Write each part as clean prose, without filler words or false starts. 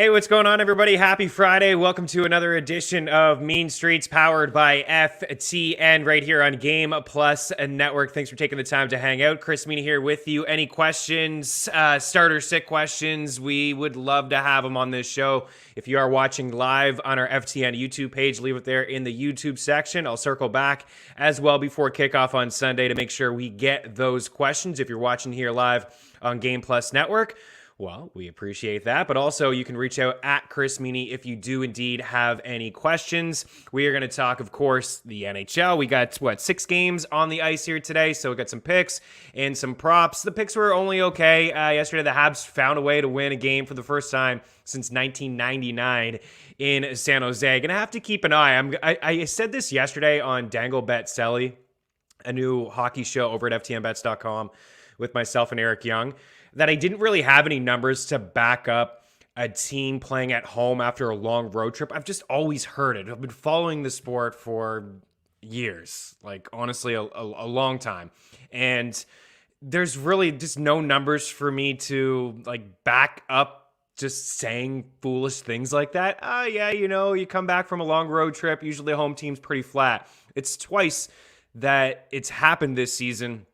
Hey, what's going on, everybody? Happy Friday. Welcome to another edition of Mean Streets powered by FTN right here on Game Plus Network. Thanks for taking the time to hang out. Chris Meaney here with you. Any questions, starter sick questions, we would love to have them on this show. If you are watching live on our FTN YouTube page, leave it there in the YouTube section. I'll circle back as well before kickoff on Sunday to make sure we get those questions. If you're watching here live on Game Plus Network, well, we appreciate that, but also you can reach out at Chris Meaney if you do indeed have any questions. We are going to talk, of course, the NHL. We got, 6 games on the ice here today, so we got some picks and some props. The picks were only okay. Yesterday, the Habs found a way to win a game for the first time since 1999 in San Jose. Going to have to keep an eye. I said this yesterday on Dangle Bet Selly, a new hockey show over at ftnbets.com with myself and Eric Young, that I didn't really have any numbers to back up a team playing at home after a long road trip. I've just always heard it. I've been following the sport for years, like honestly, a long time. And there's really just no numbers for me to like back up just saying foolish things like that. Oh yeah, you come back from a long road trip. Usually the home team's pretty flat. It's twice that it's happened this season.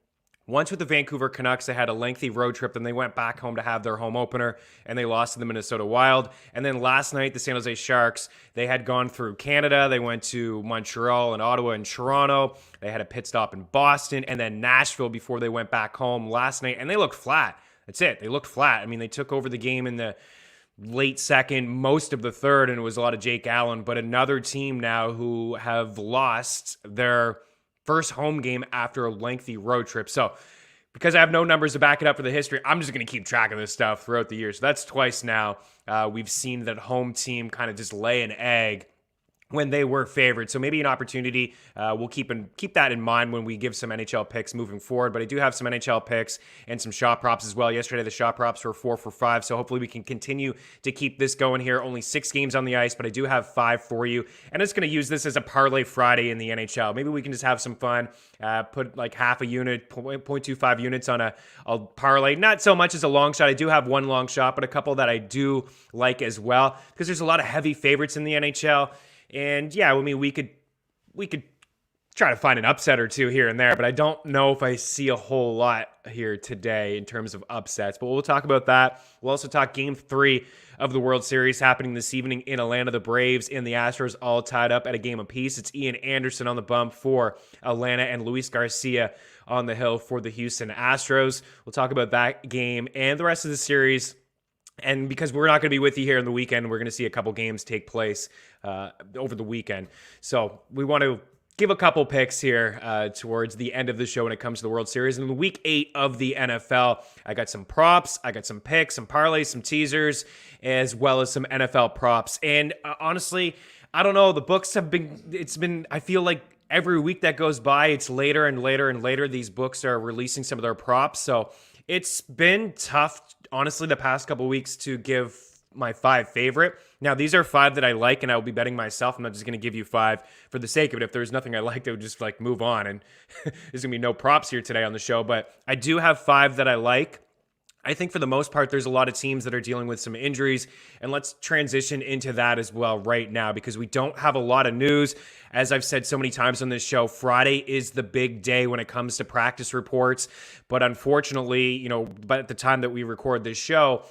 Once with the Vancouver Canucks, they had a lengthy road trip, then they went back home to have their home opener, and they lost to the Minnesota Wild. And then last night, the San Jose Sharks, they had gone through Canada. They went to Montreal and Ottawa and Toronto. They had a pit stop in Boston and then Nashville before they went back home last night, and they looked flat. That's it. They looked flat. I mean, they took over the game in the late second, most of the third, and it was a lot of Jake Allen, but another team now who have lost their first home game after a lengthy road trip. So because I have no numbers to back it up for the history, I'm just going to keep track of this stuff throughout the year. So that's twice now we've seen that home team kind of just lay an egg when they were favored. So maybe an opportunity. We'll keep that in mind when we give some NHL picks moving forward. But I do have some NHL picks and some shot props as well. Yesterday, the shot props were 4 for 5. So hopefully we can continue to keep this going here. Only 6 games on the ice, but I do have 5 for you. And I'm just going to use this as a parlay Friday in the NHL. Maybe we can just have some fun. Put like half a unit, 0.25 units on a parlay. Not so much as a long shot. I do have one long shot, but a couple that I do like as well. Because there's a lot of heavy favorites in the NHL. And yeah, I mean, we could try to find an upset or two here and there, but I don't know if I see a whole lot here today in terms of upsets. But we'll talk about that. We'll also talk Game 3 of the World Series happening this evening in Atlanta. The Braves and the Astros all tied up at a game apiece. It's Ian Anderson on the bump for Atlanta and Luis Garcia on the hill for the Houston Astros. We'll talk about that game and the rest of the series. And because we're not going to be with you here on the weekend, we're going to see a couple games take place over the weekend. So we want to give a couple picks here towards the end of the show when it comes to the World Series. And in week 8 of the NFL, I got some props, I got some picks, some parlays, some teasers, as well as some NFL props. And honestly, I don't know, the books have been, I feel like every week that goes by, it's later and later and later. These books are releasing some of their props. So it's been tough, honestly, the past couple weeks to give my 5 favorite. Now, these are 5 that I like, and I will be betting myself. I'm not just going to give you 5 for the sake of it. If there's nothing I liked, I would just move on, and there's going to be no props here today on the show. But I do have 5 that I like. I think for the most part, there's a lot of teams that are dealing with some injuries, and let's transition into that as well right now because we don't have a lot of news. As I've said so many times on this show, Friday is the big day when it comes to practice reports, but unfortunately, but at the time that we record this show,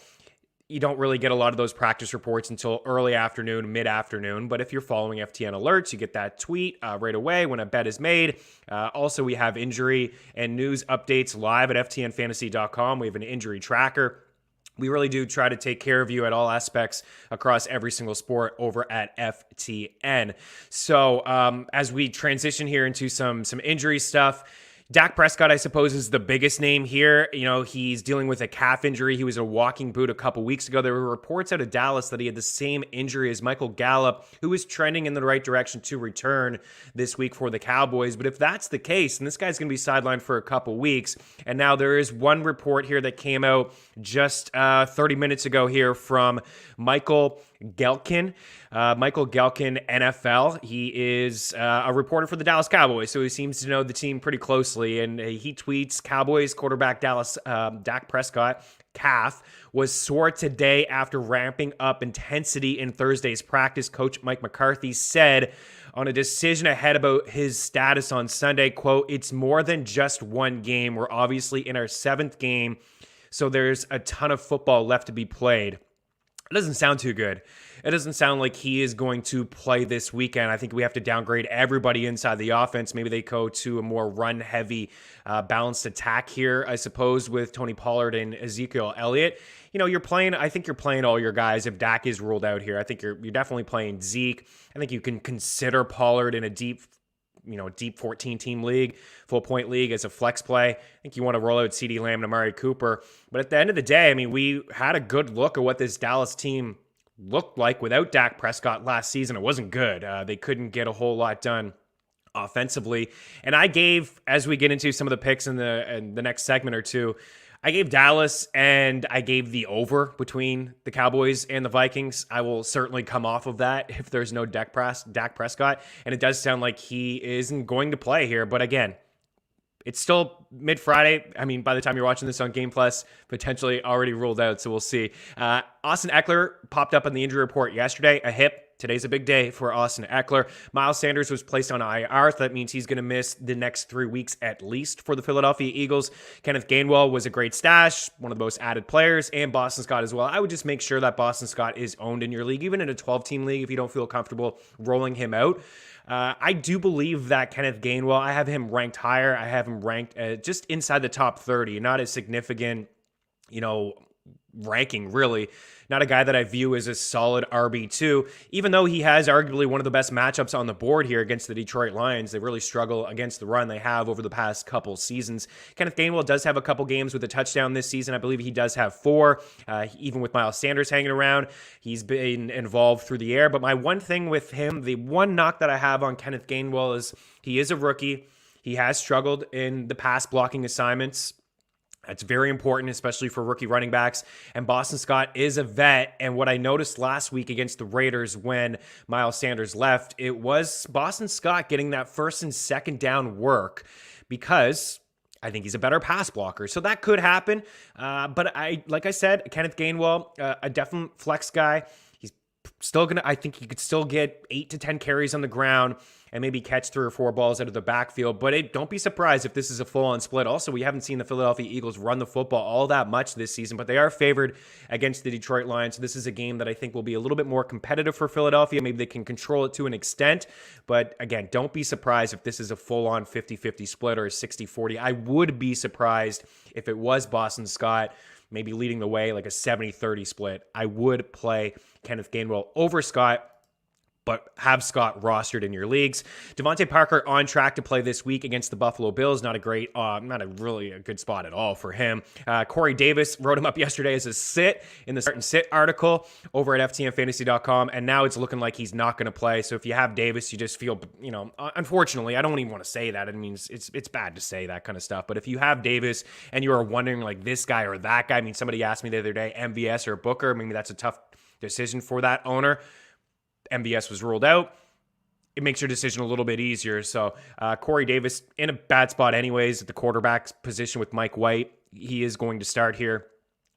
you don't really get a lot of those practice reports until early afternoon, mid-afternoon. But if you're following FTN alerts, you get that tweet right away when a bet is made. Also, we have injury and news updates live at ftnfantasy.com. We have an injury tracker. We really do try to take care of you at all aspects across every single sport over at FTN. So as we transition here into some injury stuff, Dak Prescott, I suppose, is the biggest name here. He's dealing with a calf injury. He was a walking boot a couple weeks ago. There were reports out of Dallas that he had the same injury as Michael Gallup, who is trending in the right direction to return this week for the Cowboys. But if that's the case, and this guy's going to be sidelined for a couple weeks, and now there is one report here that came out just 30 minutes ago here from Michael Gelkin. Michael Gelkin, NFL. He is a reporter for the Dallas Cowboys, so he seems to know the team pretty closely. honestly. And he tweets, Cowboys quarterback Dak Prescott, calf, was sore today after ramping up intensity in Thursday's practice. Coach Mike McCarthy said on a decision ahead about his status on Sunday, quote, "It's more than just one game. We're obviously in our 7th game, so there's a ton of football left to be played." It doesn't sound too good. It doesn't sound like he is going to play this weekend. I think we have to downgrade everybody inside the offense. Maybe they go to a more run-heavy, balanced attack here, I suppose, with Tony Pollard and Ezekiel Elliott. You know, I think you're playing all your guys if Dak is ruled out here. I think you're definitely playing Zeke. I think you can consider Pollard in a deep 14-team league, full-point league as a flex play. I think you want to roll out CeeDee Lamb and Amari Cooper. But at the end of the day, I mean, we had a good look at what this Dallas team looked like without Dak Prescott last season. It wasn't good. They couldn't get a whole lot done offensively. And I gave, as we get into some of the picks in the next segment or two, I gave Dallas and I gave the over between the Cowboys and the Vikings. I will certainly come off of that if there's no Dak Prescott. And it does sound like he isn't going to play here. But again, it's still mid-Friday. I mean, by the time you're watching this on Game Plus, potentially already ruled out, so we'll see. Austin Eckler popped up on the injury report yesterday, a hip. Today's a big day for Austin Eckler. Miles Sanders was placed on IR, so that means he's going to miss the next 3 weeks at least for the Philadelphia Eagles. Kenneth Gainwell was a great stash, one of the most added players, and Boston Scott as well. I would just make sure that Boston Scott is owned in your league, even in a 12-team league if you don't feel comfortable rolling him out. I do believe that Kenneth Gainwell, I have him ranked higher. I have him ranked just inside the top 30, not a significant, ranking really. Not a guy that I view as a solid RB2, even though he has arguably one of the best matchups on the board here against the Detroit Lions. They really struggle against the run they have over the past couple seasons. Kenneth Gainwell does have a couple games with a touchdown this season. I believe he does have 4, even with Miles Sanders hanging around. He's been involved through the air, but my one thing with him, the one knock that I have on Kenneth Gainwell is he is a rookie. He has struggled in the pass blocking assignments. That's very important, especially for rookie running backs. And Boston Scott is a vet. And what I noticed last week against the Raiders when Miles Sanders left, it was Boston Scott getting that first and second down work because I think he's a better pass blocker. So that could happen. But like I said, Kenneth Gainwell, a definite flex guy. He's still I think he could still get 8 to 10 carries on the ground and maybe catch 3 or 4 balls out of the backfield. But don't be surprised if this is a full-on split. Also, we haven't seen the Philadelphia Eagles run the football all that much this season, but they are favored against the Detroit Lions. So this is a game that I think will be a little bit more competitive for Philadelphia. Maybe they can control it to an extent. But again, don't be surprised if this is a full-on 50-50 split or a 60-40. I would be surprised if it was Boston Scott maybe leading the way like a 70-30 split. I would play Kenneth Gainwell over Scott, but have Scott rostered in your leagues. Devonte Parker on track to play this week against the Buffalo Bills. Not a really a good spot at all for him. Corey Davis wrote him up yesterday as a sit in the start and sit article over at ftmfantasy.com, and now it's looking like he's not going to play. So if you have Davis, you just feel, unfortunately, I don't even want to say that. I mean, it's bad to say that kind of stuff. But if you have Davis and you are wondering like this guy or that guy, I mean, somebody asked me the other day, MVS or Booker, maybe that's a tough decision for that owner. MVS was ruled out. It makes your decision a little bit easier. So Corey Davis in a bad spot anyways at the quarterback position with Mike White. He is going to start here.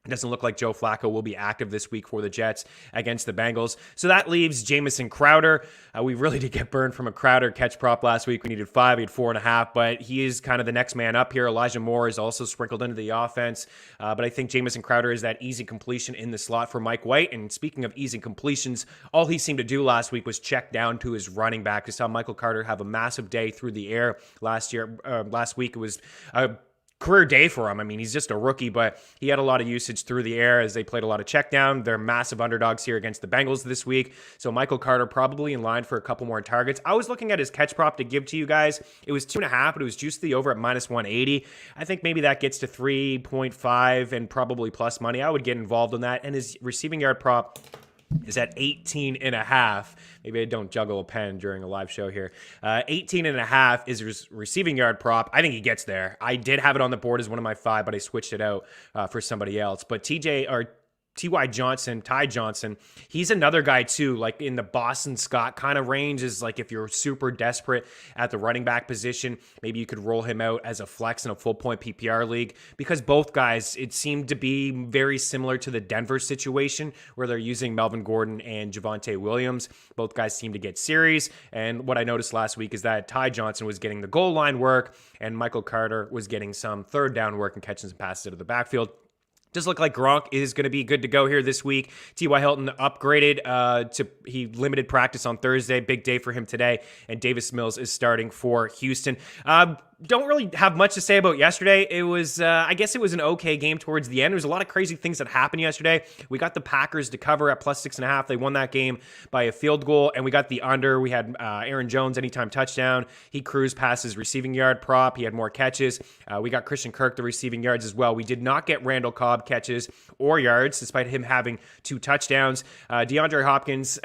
It doesn't look like Joe Flacco will be active this week for the Jets against the Bengals. So that leaves Jamison Crowder. We really did get burned from a Crowder catch prop last week. We needed 5, he had 4.5, but he is kind of the next man up here. Elijah Moore is also sprinkled into the offense, but I think Jamison Crowder is that easy completion in the slot for Mike White. And speaking of easy completions, all he seemed to do last week was check down to his running back. We saw Michael Carter have a massive day through the air last week. It was a career day for him. I mean, he's just a rookie, but he had a lot of usage through the air as they played a lot of check down. They're massive underdogs here against the Bengals this week. So Michael Carter probably in line for a couple more targets. I was looking at his catch prop to give to you guys. It was 2.5, but it was juiced the over at -180. I think maybe that gets to 3.5 and probably plus money. I would get involved in that. And his receiving yard prop is at 18.5. Maybe I don't juggle a pen during a live show here. 18.5 is his receiving yard prop. I think he gets there. I did have it on the board as one of my 5, but I switched it out for somebody else. But Ty Johnson, he's another guy too, like in the Boston Scott kind of range. Is like if you're super desperate at the running back position, maybe you could roll him out as a flex in a full point PPR league, because both guys, it seemed to be very similar to the Denver situation where they're using Melvin Gordon and Javonte Williams. Both guys seem to get series. And what I noticed last week is that Ty Johnson was getting the goal line work and Michael Carter was getting some third down work and catching some passes out of the backfield. Does look like Gronk is going to be good to go here this week. T.Y. Hilton upgraded he limited practice on Thursday. Big day for him today. And Davis Mills is starting for Houston. Don't really have much to say about yesterday. It was, I guess it was an okay game towards the end. There was a lot of crazy things that happened yesterday. We got the Packers to cover at +6.5. They won that game by a field goal, and we got the under. We had Aaron Jones anytime touchdown. He cruised past his receiving yard prop. He had more catches. We got Christian Kirk the receiving yards as well. We did not get Randall Cobb catches or yards, despite him having 2 touchdowns. DeAndre Hopkins,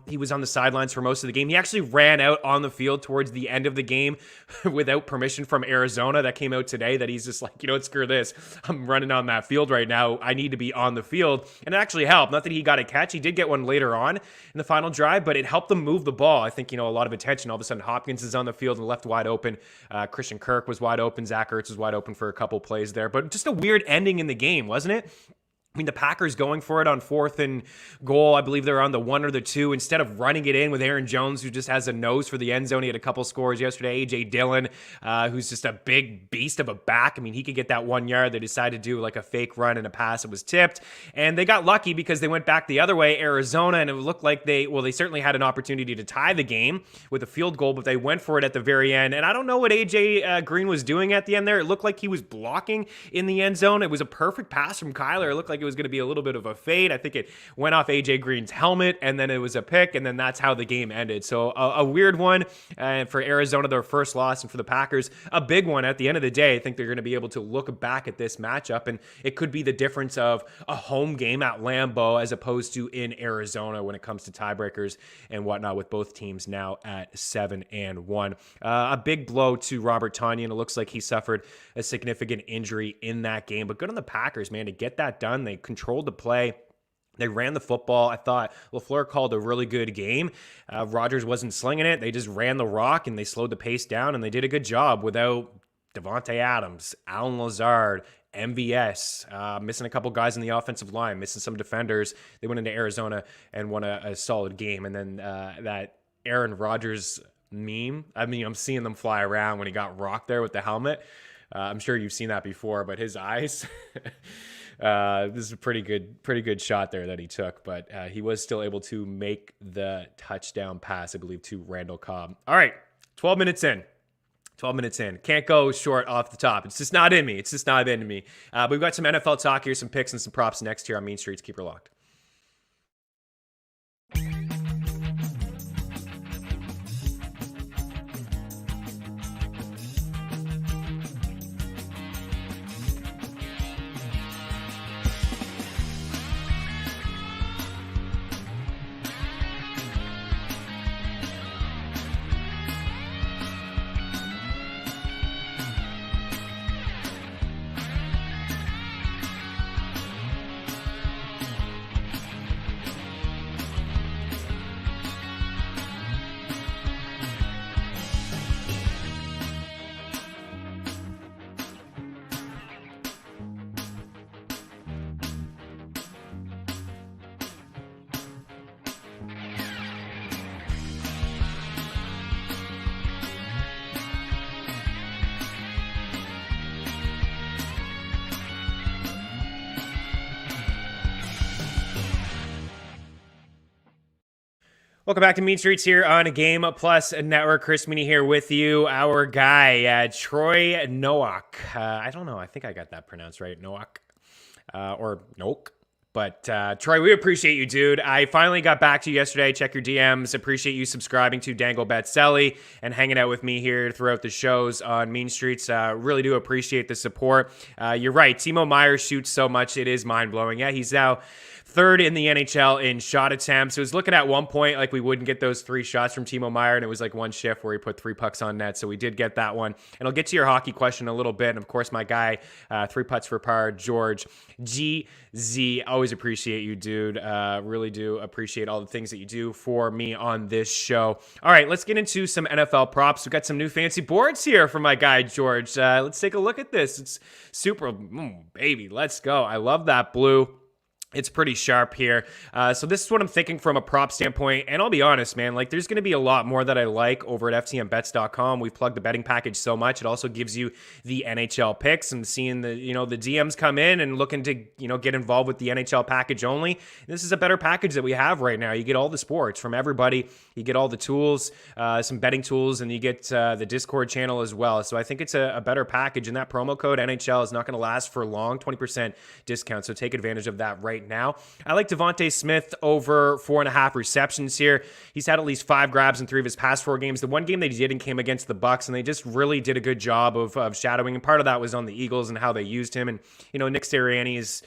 he was on the sidelines for most of the game. He actually ran out on the field towards the end of the game without permission from Arizona. That came out today, that he's just like, screw this. I'm running on that field right now. I need to be on the field. And it actually helped. Not that he got a catch. He did get one later on in the final drive, but it helped them move the ball. I think, a lot of attention. All of a sudden, Hopkins is on the field and left wide open. Christian Kirk was wide open. Zach Ertz was wide open for a couple plays there. But just a weird ending in the game, wasn't it? I mean, the Packers going for it on 4th and goal. I believe they're on the 1 or the 2. Instead of running it in with Aaron Jones, who just has a nose for the end zone. He had a couple scores yesterday. A.J. Dillon, who's just a big beast of a back. I mean, he could get that 1 yard. They decided to do like a fake run and a pass. It was tipped. And they got lucky because they went back the other way, Arizona, and it looked like they certainly had an opportunity to tie the game with a field goal, but they went for it at the very end. And I don't know what A.J. Green was doing at the end there. It looked like he was blocking in the end zone. It was a perfect pass from Kyler. It looked like it was going to be a little bit of a fade. I think it went off AJ Green's helmet, and then it was a pick, and then that's how the game ended. So a weird one for Arizona, their first loss, and for the Packers, a big one at the end of the day. I think they're going to be able to look back at this matchup, and it could be the difference of a home game at Lambeau as opposed to in Arizona when it comes to tiebreakers and whatnot, with both teams now at 7-1. A big blow to Robert Tonyan. It looks like he suffered a significant injury in that game, but good on the Packers, man, to get that done. They controlled the play. They ran the football. I thought LaFleur called a really good game. Rodgers wasn't slinging it. They just ran the rock, and they slowed the pace down, and they did a good job without Devonte Adams, Alan Lazard, MVS, missing a couple guys in the offensive line, missing some defenders. They went into Arizona and won a solid game. And then that Aaron Rodgers meme, I mean, I'm seeing them fly around when he got rocked there with the helmet. I'm sure you've seen that before, but his eyes... this is a pretty good shot there that he took, but he was still able to make the touchdown pass, I believe, to Randall Cobb. All right, 12 minutes in. Can't go short off the top. It's just not in me. But we've got some NFL talk here, some picks and some props next here on Mean Streets. Keep her locked. Welcome back to Mean Streets here on Game Plus Network. Chris Meaney here with you. Our guy, Troy Nowak. I don't know. I think I got that pronounced right. Nowak. Or Noak. But Troy, we appreciate you, dude. I finally got back to you yesterday. Check your DMs. Appreciate you subscribing to Dangle Betselli and hanging out with me here throughout the shows on Mean Streets. Really do appreciate the support. You're right. Timo Meyer shoots so much. It is mind-blowing. Yeah, he's now third in the NHL in shot attempts. It was looking at one point like we wouldn't get those 3 shots from Timo Meier, and it was like one shift where he put 3 pucks on net, so we did get that one. And I'll get to your hockey question in a little bit. And of course, my guy, 3 putts for par, George GZ. Always appreciate you, dude. Really do appreciate all the things that you do for me on this show. All right, let's get into some NFL props. We've got some new fancy boards here from my guy, George. Let's take a look at this. It's super, baby, let's go. I love that blue. It's pretty sharp here. So this is what I'm thinking from a prop standpoint. And I'll be honest, man, like there's going to be a lot more that I like over at ftmbets.com. We've plugged the betting package so much. It also gives you the NHL picks and seeing the, the DMs come in and looking to, get involved with the NHL package only. This is a better package that we have right now. You get all the sports from everybody. You get all the tools, some betting tools, and you get the Discord channel as well. So I think it's a better package. And that promo code NHL is not going to last for long, 20% discount. So take advantage of that right now. I like Devonte Smith over 4.5 receptions here. He's had at least 5 grabs in 3 of his past 4 games. The one game they didn't came against the Bucks, and they just really did a good job of shadowing. And part of that was on the Eagles and how they used him. And, Nick Sirianni is,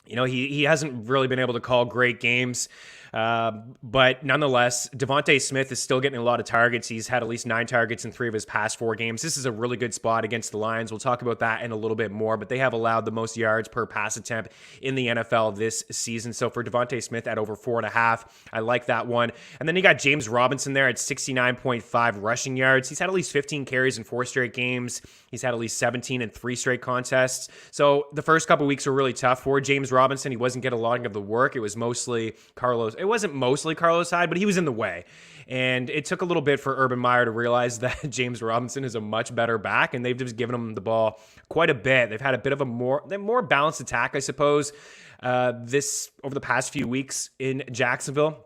he hasn't really been able to call great games. But nonetheless, Devonte Smith is still getting a lot of targets. He's had at least 9 targets in 3 of his past 4 games. This is a really good spot against the Lions. We'll talk about that in a little bit more, but they have allowed the most yards per pass attempt in the NFL this season. So for Devonte Smith at over 4.5, I like that one. And then you got James Robinson there at 69.5 rushing yards. He's had at least 15 carries in 4 straight games. He's had at least 17 in 3 straight contests. So the first couple weeks were really tough for James Robinson. He wasn't getting a lot of the work. It was mostly Carlos. It wasn't mostly Carlos Hyde, but he was in the way. And it took a little bit for Urban Meyer to realize that James Robinson is a much better back, and they've just given him the ball quite a bit. They've had a bit of a more balanced attack, I suppose, this over the past few weeks in Jacksonville.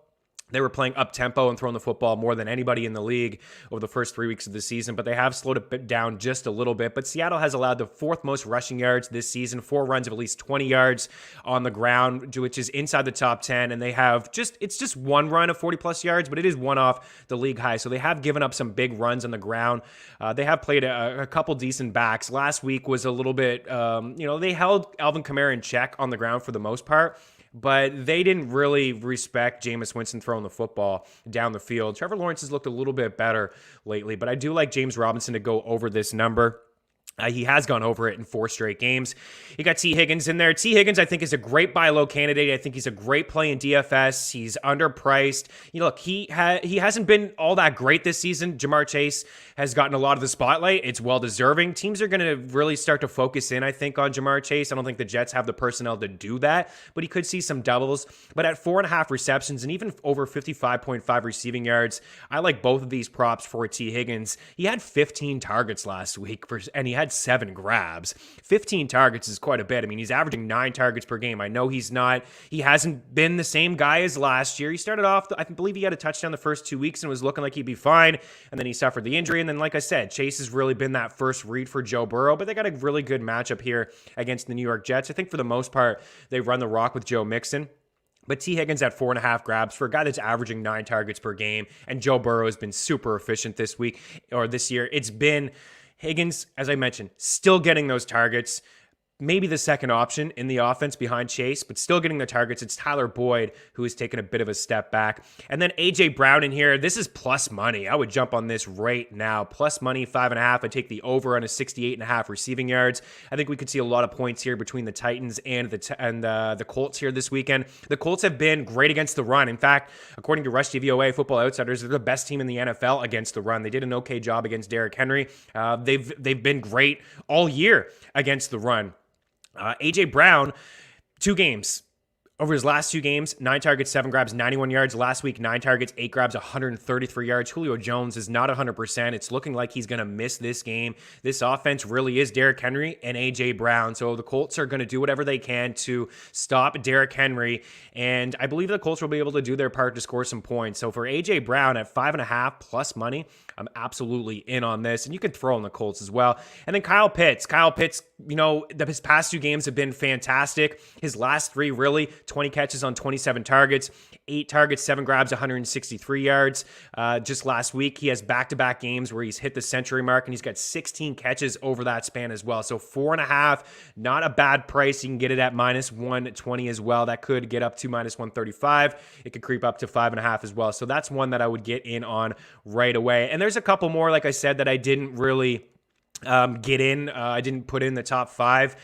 They were playing up-tempo and throwing the football more than anybody in the league over the first 3 weeks of the season, but they have slowed it down just a little bit. But Seattle has allowed the 4th most rushing yards this season, 4 runs of at least 20 yards on the ground, which is inside the top 10, and they have it's just 1 run of 40-plus yards, but it is 1 off the league high. So they have given up some big runs on the ground. They have played a couple decent backs. Last week was a little bit, they held Alvin Kamara in check on the ground for the most part, but they didn't really respect Jameis Winston throwing the football down the field. Trevor Lawrence has looked a little bit better lately, but I do like James Robinson to go over this number. He has gone over it in 4 straight games. You got T. Higgins in there. T. Higgins, I think, is a great buy low candidate. I think he's a great play in DFS. He's underpriced. Look, he hasn't been all that great this season. Jamar Chase has gotten a lot of the spotlight. It's well-deserving. Teams are going to really start to focus in, I think, on Jamar Chase. I don't think the Jets have the personnel to do that, but he could see some doubles. But at 4.5 receptions and even over 55.5 receiving yards, I like both of these props for T. Higgins. He had 15 targets last week, and he had 7 grabs. 15 targets is quite a bit. I mean, he's averaging 9 targets per game. I know he hasn't been the same guy as last year. He started off, I believe he had a touchdown the first 2 weeks and was looking like he'd be fine. And then he suffered the injury. And then, like I said, Chase has really been that first read for Joe Burrow, but they got a really good matchup here against the New York Jets. I think for the most part, they run the rock with Joe Mixon. But T. Higgins at 4.5 grabs for a guy that's averaging 9 targets per game. And Joe Burrow has been super efficient this year. It's been Higgins, as I mentioned, still getting those targets. Maybe the second option in the offense behind Chase, but still getting the targets. It's Tyler Boyd, who has taken a bit of a step back. And then A.J. Brown in here. This is plus money. I would jump on this right now. Plus money, 5.5. I take the over on a 68.5 receiving yards. I think we could see a lot of points here between the Titans and the Colts here this weekend. The Colts have been great against the run. In fact, according to Rush DVOA, Football Outsiders, they're the best team in the NFL against the run. They did an okay job against Derrick Henry. They've been great all year against the run. A.J. Brown, 2 games. Over his last 2 games, 9 targets, 7 grabs, 91 yards. Last week, 9 targets, 8 grabs, 133 yards. Julio Jones is not 100%. It's looking like he's going to miss this game. This offense really is Derrick Henry and A.J. Brown. So the Colts are going to do whatever they can to stop Derrick Henry. And I believe the Colts will be able to do their part to score some points. So for A.J. Brown at 5.5 plus money, I'm absolutely in on this. And you could throw in the Colts as well. And then Kyle Pitts. His past 2 games have been fantastic. His last 3 really 20 catches on 27 targets, 8 targets, 7 grabs, 163 yards. Just last week, he has back-to-back games where he's hit the century mark, and he's got 16 catches over that span as well. So 4.5, not a bad price. You can get it at minus 120 as well. That could get up to minus 135. It could creep up to 5.5 as well. So that's one that I would get in on right away. And there's a couple more, like I said, that I didn't really get in. I didn't put in the top 5.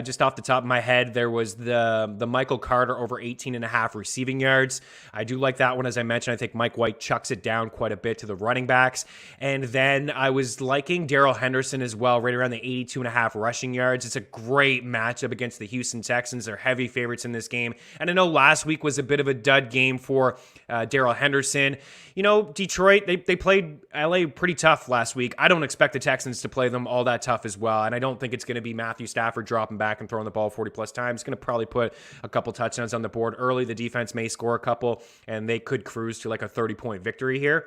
Just off the top of my head, there was the Michael Carter over 18.5 receiving yards. I do like that one. As I mentioned, I think Mike White chucks it down quite a bit to the running backs. And then I was liking Darrell Henderson as well, right around the 82.5 rushing yards. It's a great matchup against the Houston Texans. They're heavy favorites in this game. And I know last week was a bit of a dud game for Darrell Henderson. You know, Detroit, they played LA pretty tough last week. I don't expect the Texans to play them all that tough as well. And I don't think it's going to be Matthew Stafford dropping back and throwing the ball 40 plus times. It's going to probably put a couple touchdowns on the board early. The defense may score a couple, and they could cruise to like a 30-point victory here.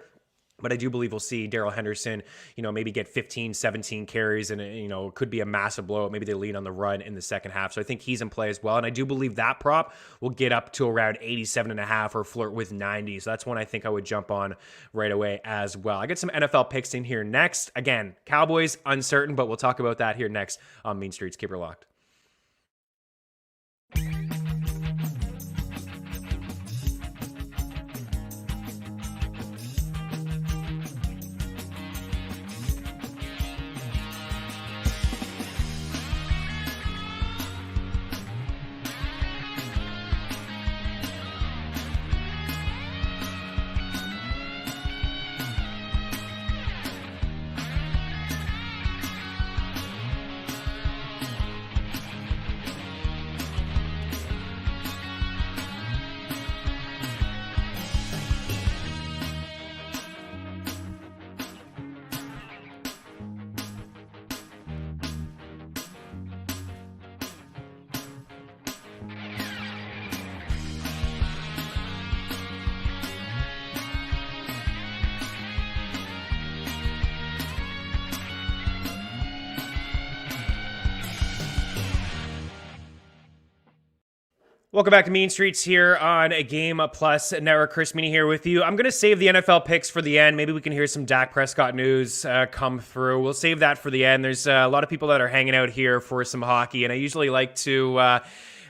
But I do believe we'll see Darrell Henderson, maybe get 15, 17 carries, and, it could be a massive blowout. Maybe they lean on the run in the second half. So I think he's in play as well. And I do believe that prop will get up to around 87.5 or flirt with 90. So that's one I think I would jump on right away as well. I got some NFL picks in here next. Again, Cowboys, uncertain, but we'll talk about that here next on Mean Streets. Keep her locked. Welcome back to Mean Streets here on a Game Plus Network. Chris Meaney here with you. I'm going to save the NFL picks for the end. Maybe we can hear some Dak Prescott news come through. We'll save that for the end. There's a lot of people that are hanging out here for some hockey, and I usually like to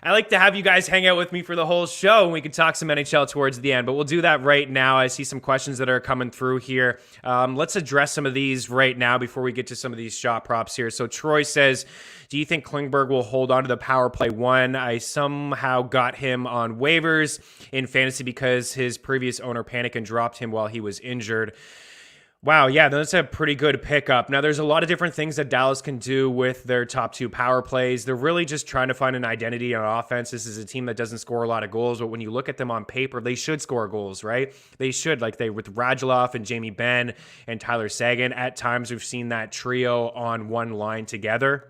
have you guys hang out with me for the whole show, and we can talk some NHL towards the end, but we'll do that right now. I see some questions that are coming through here. Let's address some of these right now before we get to some of these shot props here. So Troy says, do you think Klingberg will hold on to the power play 1? I somehow got him on waivers in fantasy because his previous owner panicked and dropped him while he was injured. Wow, yeah, that's a pretty good pickup. Now, there's a lot of different things that Dallas can do with their top 2 power plays. They're really just trying to find an identity on offense. This is a team that doesn't score a lot of goals, but when you look at them on paper, they should score goals, right? They should, with Radulov and Jamie Benn and Tyler Seguin. At times, we've seen that trio on one line together.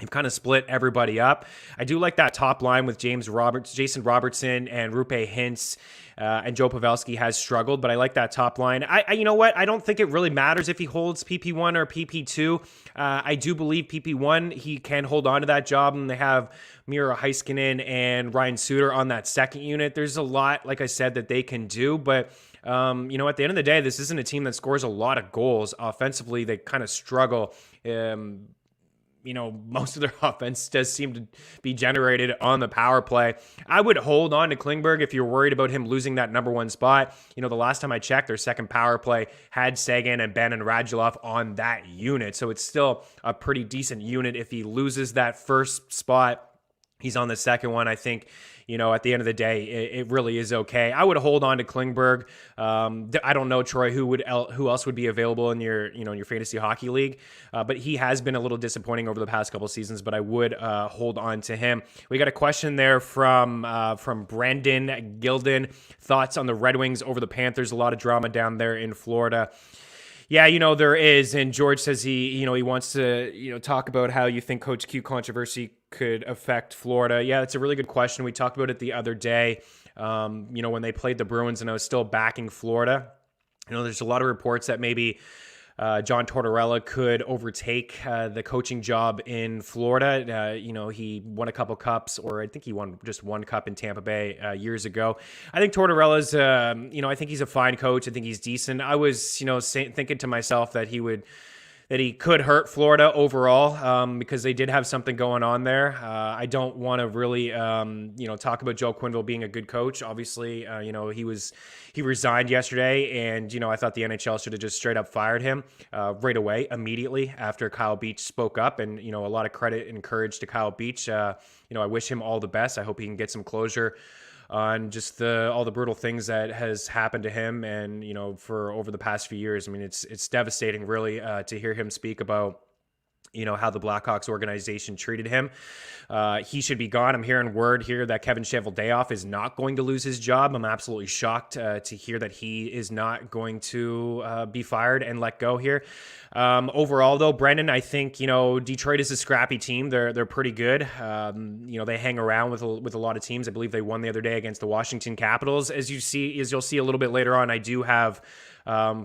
They've kind of split everybody up. I do like that top line with Jason Robertson, and Roope Hintz, and Joe Pavelski has struggled, but I like that top line. You know what? I don't think it really matters if he holds PP1 or PP2. I do believe PP1, he can hold on to that job, and they have Miro Heiskanen and Ryan Suter on that second unit. There's a lot, like I said, that they can do, but at the end of the day, this isn't a team that scores a lot of goals. Offensively, they kind of struggle. Most of their offense does seem to be generated on the power play. I would hold on to Klingberg if you're worried about him losing that number 1 spot. The last time I checked, their second power play had Seguin and Ben and Radulov on that unit. So it's still a pretty decent unit. If he loses that first spot, he's on the second one. I think, at the end of the day, it really is okay. I would hold on to Klingberg. I don't know, Troy, who else would be available in your fantasy hockey league, but he has been a little disappointing over the past couple seasons. But I would hold on to him. We got a question there from Brandon Gilden. Thoughts on the Red Wings over the Panthers? A lot of drama down there in Florida. Yeah, there is. And George says he wants to, talk about how you think Coach Q controversy could affect Florida. Yeah, that's a really good question. We talked about it the other day, when they played the Bruins and I was still backing Florida. There's a lot of reports that maybe John Tortorella could overtake the coaching job in Florida. He won a couple cups, or I think he won just one cup in Tampa Bay years ago. I think Tortorella's, I think he's a fine coach. I think he's decent. I was, thinking to myself that he could hurt Florida overall because they did have something going on there. I don't want to really, talk about Joe Quenneville being a good coach. Obviously, he resigned yesterday, and, I thought the NHL should have just straight up fired him right away, immediately after Kyle Beach spoke up. And, a lot of credit and courage to Kyle Beach. I wish him all the best. I hope he can get some closure on just all the brutal things that has happened to him, and for over the past few years. I mean, it's devastating, really, to hear him speak about how the Blackhawks organization treated him. He should be gone. I'm hearing word here that Kevin Cheveldayoff is not going to lose his job. I'm absolutely shocked to hear that he is not going to be fired and let go here. Overall, though, Brendan, I think Detroit is a scrappy team. They're pretty good. They hang around with a lot of teams. I believe they won the other day against the Washington Capitals. As you'll see a little bit later on, I do have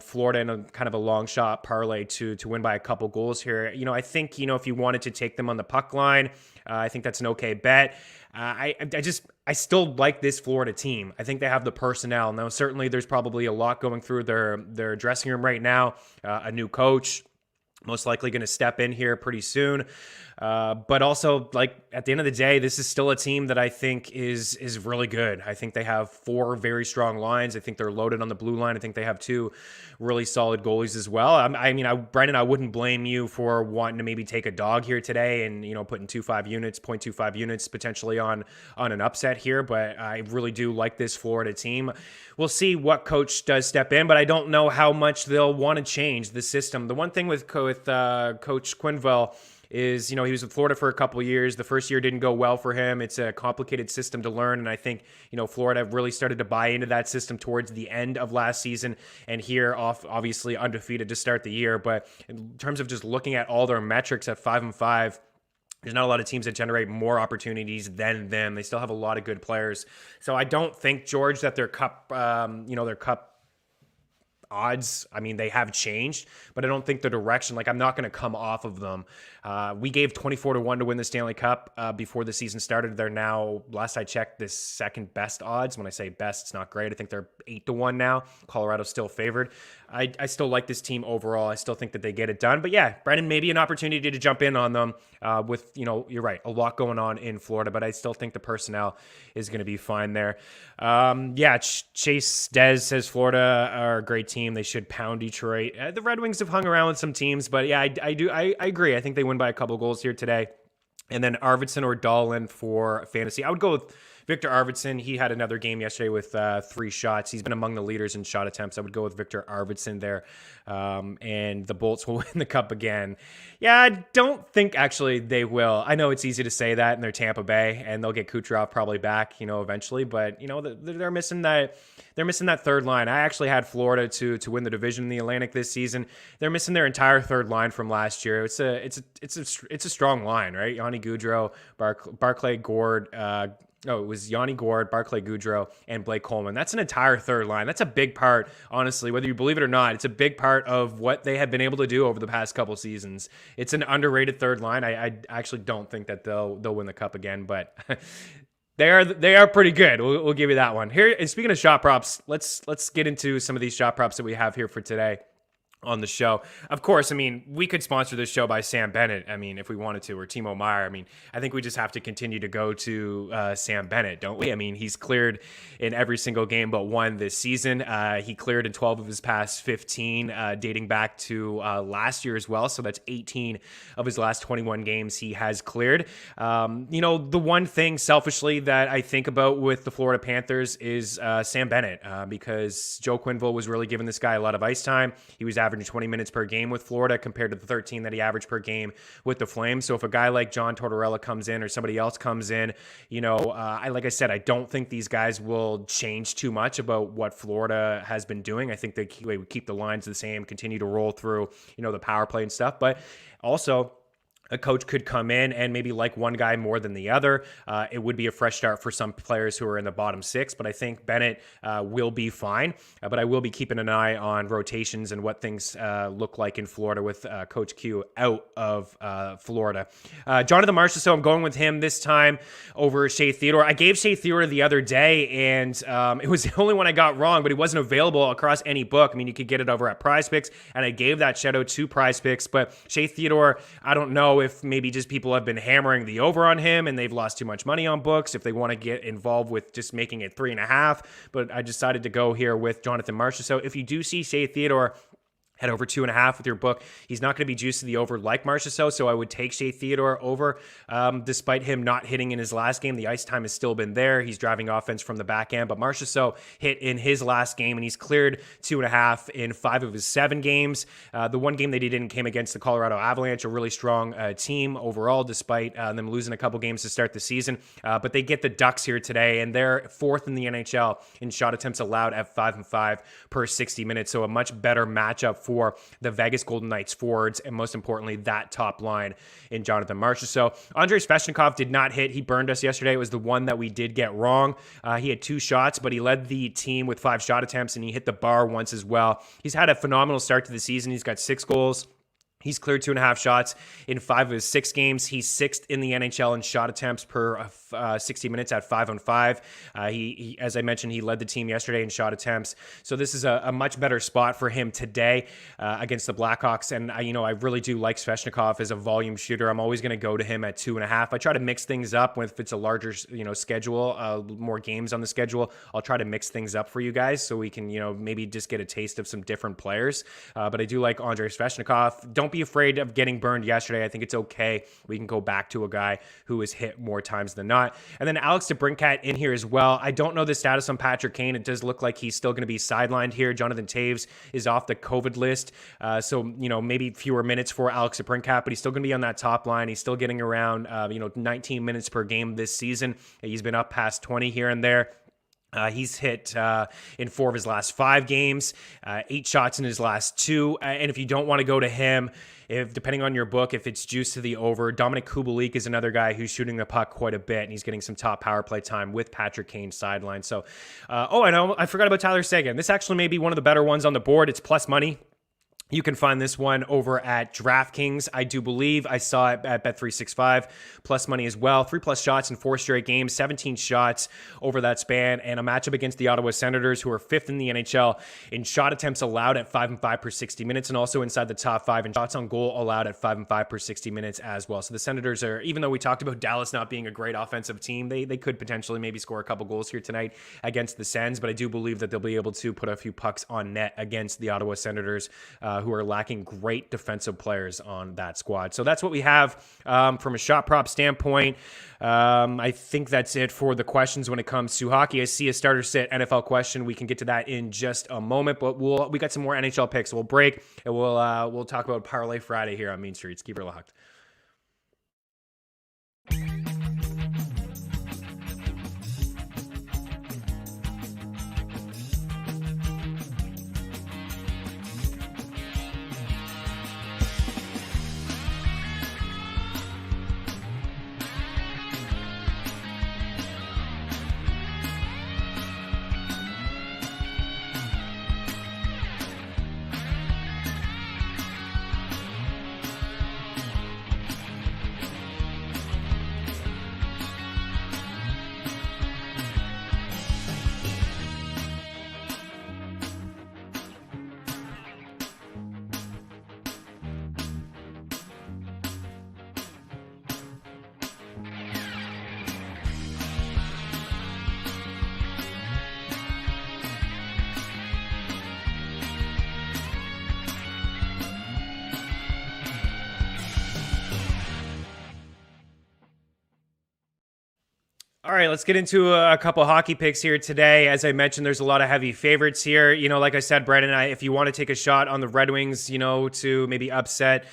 Florida in a kind of a long shot parlay to win by a couple goals here. I think, if you wanted to take them on the puck line, I think that's an okay bet. I still like this Florida team. I think they have the personnel. Now, certainly there's probably a lot going through their dressing room right now. A new coach, most likely going to step in here pretty soon. But also, at the end of the day, this is still a team that I think is really good. I think they have 4 very strong lines. I think they're loaded on the blue line. I think they have 2 really solid goalies as well. Brendan, I wouldn't blame you for wanting to maybe take a dog here today and, putting 0.25 units potentially on an upset here. But I really do like this Florida team. We'll see what coach does step in, but I don't know how much they'll want to change the system. The one thing with Coach Quenneville is, he was in Florida for a couple of years. The first year didn't go well for him. It's a complicated system to learn, and I think, Florida really started to buy into that system towards the end of last season, and here obviously undefeated to start the year. But in terms of just looking at all their metrics at 5-5, there's not a lot of teams that generate more opportunities than them. They still have a lot of good players. So I don't think, George, that their cup odds, they have changed, but I don't think the direction, I'm not going to come off of them. We gave 24-1 to win the Stanley Cup before the season started. They're now, last I checked, the second best odds. When I say best, it's not great. I think they're 8-1 now. Colorado's still favored. I still like this team overall. I still think that they get it done. But yeah, Brendan, maybe an opportunity to jump in on them with, you're right, a lot going on in Florida, but I still think the personnel is going to be fine there. Chase Dez says Florida are a great team. They should pound Detroit. The Red Wings have hung around with some teams, but yeah, I agree. I think they win by a couple goals here today. And then Arvidsson or Dahlin for fantasy. I would go with Victor Arvidsson. He had another game yesterday with 3 shots. He's been among the leaders in shot attempts. I would go with Victor Arvidsson there. And the Bolts will win the cup again. Yeah, I don't think actually they will. I know it's easy to say that, and they're Tampa Bay, and they'll get Kucherov probably back, eventually. But, they're missing that. They're missing that third line. I actually had Florida to win the division in the Atlantic this season. They're missing their entire third line from last year. It's a strong line, right? Yanni Goudreau, Barclay Gourde. It was Yanni Gourde, Barclay Goudreau, and Blake Coleman. That's an entire third line. That's a big part, honestly, whether you believe it or not. It's a big part of what they have been able to do over the past couple seasons. It's an underrated third line. I actually don't think that they'll win the cup again, but they are pretty good. We'll give you that one. Here, and speaking of shot props, let's get into some of these shot props that we have here for today on the show. Of course, we could sponsor this show by Sam Bennett, if we wanted to, or Timo Meier. I think we just have to continue to go to Sam Bennett, don't we? He's cleared in every single game but one this season. He cleared in 12 of his past 15, dating back to last year as well. So that's 18 of his last 21 games he has cleared. The one thing selfishly that I think about with the Florida Panthers is Sam Bennett, because Joe Quenneville was really giving this guy a lot of ice time. He was averaging 20 minutes per game with Florida compared to the 13 that he averaged per game with the Flames. So if a guy like John Tortorella comes in or somebody else comes in, like I said, I don't think these guys will change too much about what Florida has been doing. I think they would keep the lines the same, continue to roll through, the power play and stuff. But also, a coach could come in and maybe like one guy more than the other. It would be a fresh start for some players who are in the bottom six, but I think Bennett will be fine. But I will be keeping an eye on rotations and what things look like in Florida with Coach Q out of Florida. Jonathan Marchessault, I'm going with him this time over Shea Theodore. I gave Shea Theodore the other day, and it was the only one I got wrong, but he wasn't available across any book. I mean, you could get it over at Prize Picks, and I gave that shout out to Prize Picks, but Shea Theodore, I don't know if maybe just people have been hammering the over on him and they've lost too much money on books, if they want to get involved with just making it 3.5, but I decided to go here with Jonathan Marchessault. If you do see Shea Theodore head over 2.5 with your book, he's not going to be juiced to the over like Marchessault, so I would take Shea Theodore over. Despite him not hitting in his last game, the ice time has still been there. He's driving offense from the back end, but Marchessault hit in his last game, and he's cleared 2.5 in 5 of his 7 games. The one game that he didn't came against the Colorado Avalanche, a really strong team overall, despite them losing a couple games to start the season. But they get the Ducks here today, and they're 4th in the NHL in shot attempts allowed at 5.5 per 60 minutes, so a much better matchup for the Vegas Golden Knights forwards, and most importantly, that top line in Jonathan Marchessault. Andrei Speshnkov did not hit. He burned us yesterday. It was the one that we did get wrong. He had 2 shots, but he led the team with 5 shot attempts, and he hit the bar once as well. He's had a phenomenal start to the season. He's got 6 goals. He's cleared 2.5 shots in 5 of his 6 games. He's 6th in the NHL in shot attempts per 60 minutes at 5-on-5. He, as I mentioned, he led the team yesterday in shot attempts. So this is a much better spot for him today against the Blackhawks. And I really do like Speshnkov as a volume shooter. I'm always going to go to him at 2.5. I try to mix things up if it's a larger, schedule, more games on the schedule. I'll try to mix things up for you guys so we can, maybe just get a taste of some different players. But I do like Andrei Speshnkov. Don't be afraid of getting burned yesterday. I think it's okay. We can go back to a guy who has hit more times than not. And then Alex DeBrincat in here as well. I don't know the status on Patrick Kane. It does look like he's still going to be sidelined here. Jonathan Toews is off the COVID list. So, maybe fewer minutes for Alex DeBrincat, but he's still going to be on that top line. He's still getting around, 19 minutes per game this season. He's been up past 20 here and there. He's hit in 4 of his last 5 games, 8 shots in his last 2. And if you don't want to go to him, depending on your book, if it's juiced to the over, Dominic Kubalik is another guy who's shooting the puck quite a bit, and he's getting some top power play time with Patrick Kane's sideline. So, I forgot about Tyler Seguin. This actually may be one of the better ones on the board. It's plus money. You can find this one over at DraftKings. I do believe I saw it at Bet365. Plus money as well. 3+ shots in 4 straight games, 17 shots over that span, and a matchup against the Ottawa Senators, who are 5th in the NHL in shot attempts allowed at 5.5 per 60 minutes, and also inside the top 5 in shots on goal allowed at 5.5 per 60 minutes as well. So the Senators are, even though we talked about Dallas not being a great offensive team, they could potentially maybe score a couple goals here tonight against the Sens, but I do believe that they'll be able to put a few pucks on net against the Ottawa Senators, who are lacking great defensive players on that squad. So that's what we have from a shot prop standpoint. I think that's it for the questions when it comes to hockey. I see a starter sit NFL question. We can get to that in just a moment, but we got some more NHL picks. So we'll break and we'll talk about Parlay Friday here on Mean Streets. Keep her locked. All right, let's get into a couple hockey picks here today. As I mentioned, there's a lot of heavy favorites here. Like I said, Brandon, if you want to take a shot on the Red Wings, to maybe upset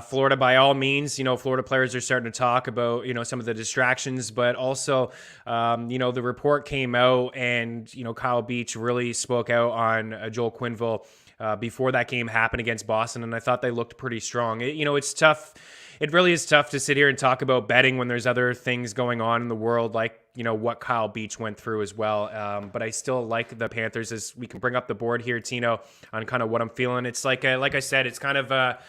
Florida, by all means. Florida players are starting to talk about, some of the distractions, but also, the report came out and, Kyle Beach really spoke out on Joel Quenneville before that game happened against Boston, and I thought they looked pretty strong. It's tough. It really is tough to sit here and talk about betting when there's other things going on in the world, like, what Kyle Beach went through as well. But I still like the Panthers. As we can bring up the board here, Tino, on kind of what I'm feeling. It's like I said, it's kind of a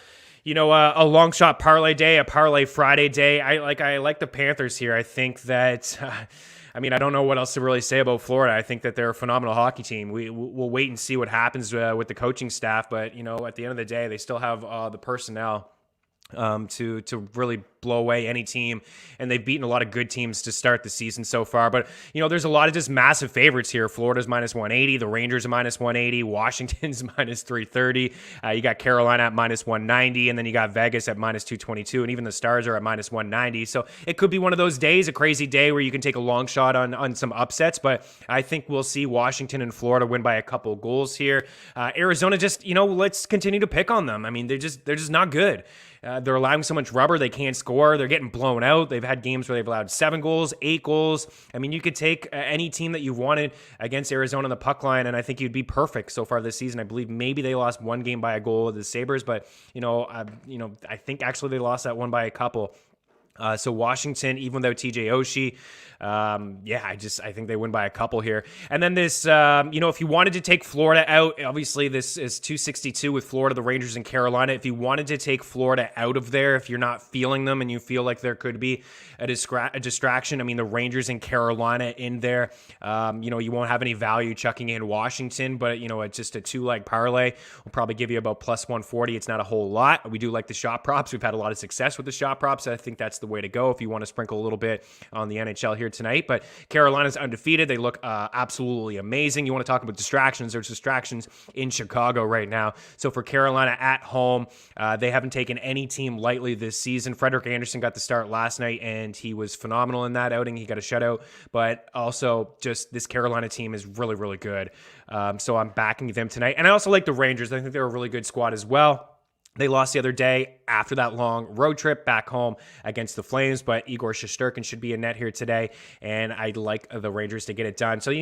long shot parlay day, a parlay Friday day. I like the Panthers here. I think that, I don't know what else to really say about Florida. I think that they're a phenomenal hockey team. We'll wait and see what happens with the coaching staff. But, at the end of the day, they still have the personnel to really blow away any team, and they've beaten a lot of good teams to start the season so far. But there's a lot of just massive favorites here. Florida's minus 180, the Rangers are minus 180, Washington's minus 330, you got Carolina at minus 190, and then you got Vegas at minus 222, and even the Stars are at minus 190. So it could be one of those days, a crazy day where you can take a long shot on some upsets. But I think we'll see Washington and Florida win by a couple goals here. Arizona, just let's continue to pick on them. They're just not good. They're allowing so much rubber, they can't score. They're getting blown out. They've had games where they've allowed 7 goals, 8 goals. You could take any team that you've wanted against Arizona on the puck line, and I think you'd be perfect so far this season. I believe maybe they lost one game by a goal with the Sabres, but I think actually they lost that one by a couple. So Washington, even without TJ Oshie, I think they win by a couple here. And then this, if you wanted to take Florida out, obviously this is 262 with Florida, the Rangers, and Carolina. If you wanted to take Florida out of there, if you're not feeling them and you feel like there could be a distraction, the Rangers and Carolina in there, you won't have any value chucking in Washington, but, it's just a 2-leg parlay will probably give you about plus 140. It's not a whole lot. We do like the shot props. We've had a lot of success with the shot props. I think that's the way to go if you want to sprinkle a little bit on the NHL here tonight. But Carolina's undefeated. They look absolutely amazing. You want to talk about distractions? There's distractions in Chicago right now. So for Carolina at home, they haven't taken any team lightly this season. Frederik Andersen got the start last night, and he was phenomenal in that outing. He got a shutout, but also just this Carolina team is really, really good. So I'm backing them tonight. And I also like the Rangers. I think they're a really good squad as well. They lost the other day after that long road trip back home against the Flames, but Igor Shesterkin should be in net here today, and I'd like the Rangers to get it done. So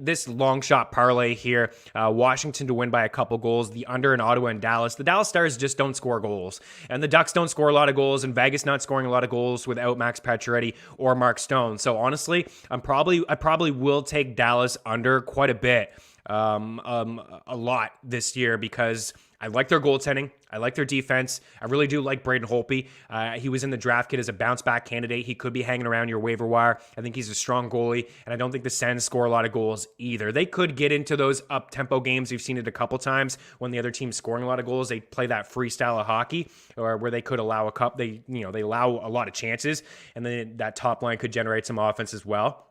this long shot parlay here, Washington to win by a couple goals, the under in Ottawa and Dallas. The Dallas Stars just don't score goals, and the Ducks don't score a lot of goals, and Vegas not scoring a lot of goals without Max Pacioretty or Mark Stone. So honestly, I probably will take Dallas under quite a bit, a lot this year, because I like their goaltending. I like their defense. I really do like Braden Holtby. He was in the draft kit as a bounce-back candidate. He could be hanging around your waiver wire. I think he's a strong goalie, and I don't think the Sens score a lot of goals either. They could get into those up-tempo games. We've seen it a couple times when the other team's scoring a lot of goals. They play that free style of hockey, or where they could allow they allow a lot of chances, and then that top line could generate some offense as well.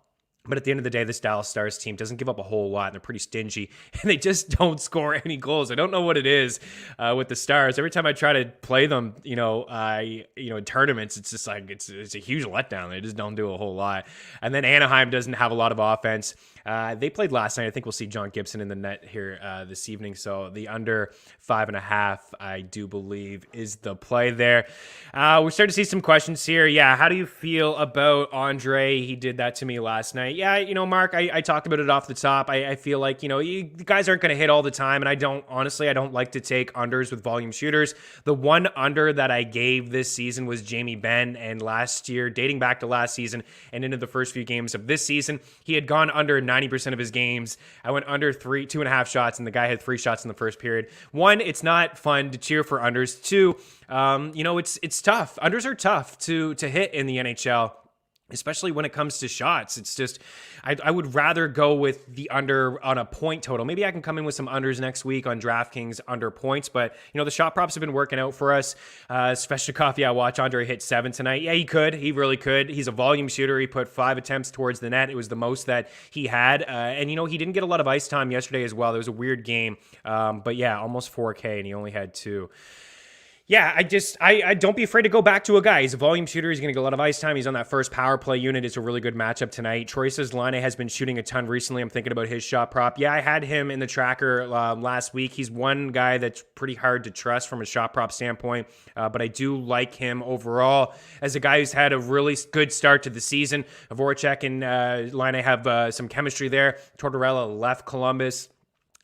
But at the end of the day, this Dallas Stars team doesn't give up a whole lot, and they're pretty stingy, and they just don't score any goals. I don't know what it is with the Stars. Every time I try to play them, in tournaments, it's just like it's a huge letdown. They just don't do a whole lot. And then Anaheim doesn't have a lot of offense. They played last night. I think we'll see John Gibson in the net here this evening. So the under 5.5, I do believe, is the play there. We're starting to see some questions here. Yeah, how do you feel about Andre? He did that to me last night. Yeah, Mark, I talked about it off the top. I feel like, you guys aren't going to hit all the time, and I don't like to take unders with volume shooters. The one under that I gave this season was Jamie Benn, and last year, dating back to last season and into the first few games of this season, he had gone under 90% of his games. I went under 2.5 shots, and the guy had 3 shots in the first period. 1, it's not fun to cheer for unders. 2, it's tough. Unders are tough to hit in the NHL, especially when it comes to shots. It's just, I would rather go with the under on a point total. Maybe I can come in with some unders next week on DraftKings under points, but, the shot props have been working out for us. Speshnkov, watch Andre hit 7 tonight. Yeah, he could. He really could. He's a volume shooter. He put 5 attempts towards the net. It was the most that he had. And, he didn't get a lot of ice time yesterday as well. It was a weird game. But yeah, almost 4K, and he only had 2. Yeah, I don't be afraid to go back to a guy. He's a volume shooter. He's going to get a lot of ice time. He's on that first power play unit. It's a really good matchup tonight. Troy says Laine has been shooting a ton recently. I'm thinking about his shot prop. Yeah, I had him in the tracker last week. He's one guy that's pretty hard to trust from a shot prop standpoint, but I do like him overall as a guy who's had a really good start to the season. Voracek and Laine have some chemistry there. Tortorella left Columbus.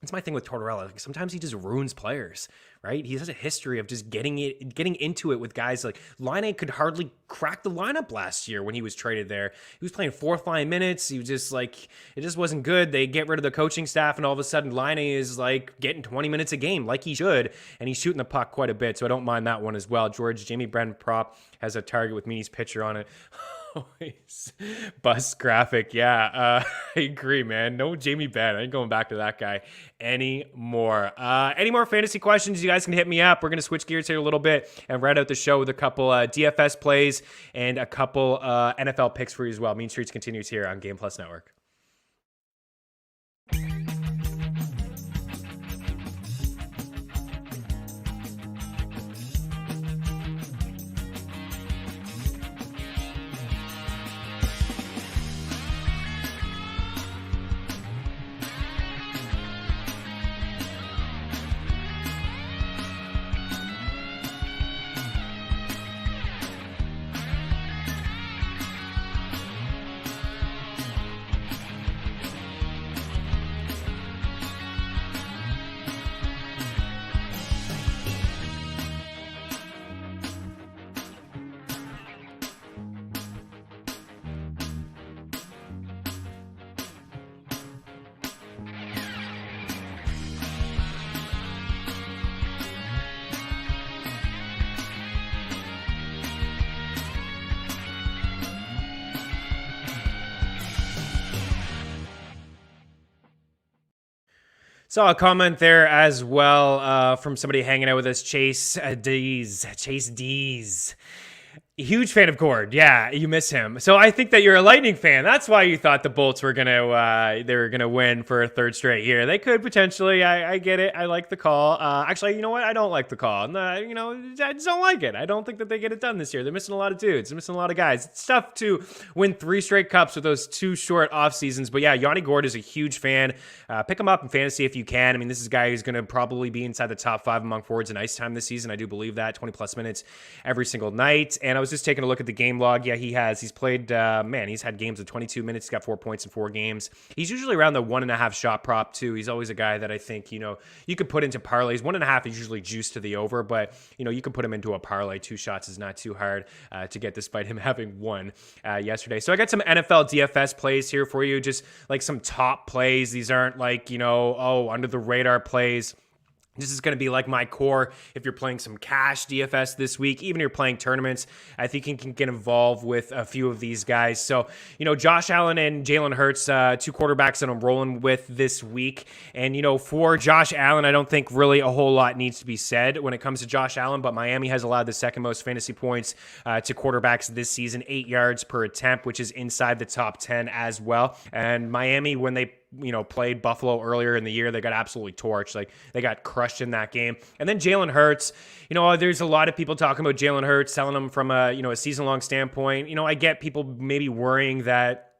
That's my thing with Tortorella. Like, sometimes he just ruins players, right? He has a history of just getting into it with guys like Laine could hardly crack the lineup last year when he was traded there. He was playing fourth line minutes. He was just like, it just wasn't good. They get rid of the coaching staff, and all of a sudden Laine is like getting 20 minutes a game like he should, and he's shooting the puck quite a bit, so I don't mind that one as well. George, Jamie Brennan prop has a target with Meaney's picture on it. Always bust graphic. Yeah, I agree, man. No Jamie Benn. I ain't going back to that guy anymore. Any more fantasy questions? You guys can hit me up. We're going to switch gears here a little bit and round out the show with a couple DFS plays and a couple NFL picks for you as well. Mean Streets continues here on Game Plus Network. Saw a comment there as well from somebody hanging out with us, Chase D's. Huge fan of Gord. Yeah, you miss him. So I think that you're a Lightning fan. That's why you thought the Bolts were gonna win for a third straight year. They could potentially. I get it. I like the call. Actually, you know what? I don't like the call. I just don't like it. I don't think that they get it done this year. They're missing a lot of dudes. They're missing a lot of guys. It's tough to win 3 straight cups with those 2 short off seasons. But yeah, Yanni Gord is a huge fan. Pick him up in fantasy if you can. I mean, this is a guy who's going to probably be inside the top 5 among forwards in ice time this season. I do believe that. 20 plus minutes every single night. And I was just taking a look at the game log. Yeah, he's played, he's had games of 22 minutes. He's got 4 points in 4 games. He's usually around the 1.5 shot prop too. He's always a guy that I think, you could put into parlays. 1.5 is usually juiced to the over, but you could put him into a parlay. 2 shots is not too hard to get, despite him having 1 yesterday. So I got some NFL DFS plays here for you, just like some top plays. These aren't like, under the radar plays. This is going to be like my core if you're playing some cash DFS this week. Even if you're playing tournaments, I think you can get involved with a few of these guys. So, Josh Allen and Jalen Hurts, 2 quarterbacks that I'm rolling with this week. And, for Josh Allen, I don't think really a whole lot needs to be said when it comes to Josh Allen, but Miami has allowed the second most fantasy points to quarterbacks this season, 8 yards per attempt, which is inside the top 10 as well. And Miami, when they played Buffalo earlier in the year, they got absolutely torched. Like, they got crushed in that game. And then Jalen Hurts, there's a lot of people talking about Jalen Hurts, selling him from a season-long standpoint. I get people maybe worrying that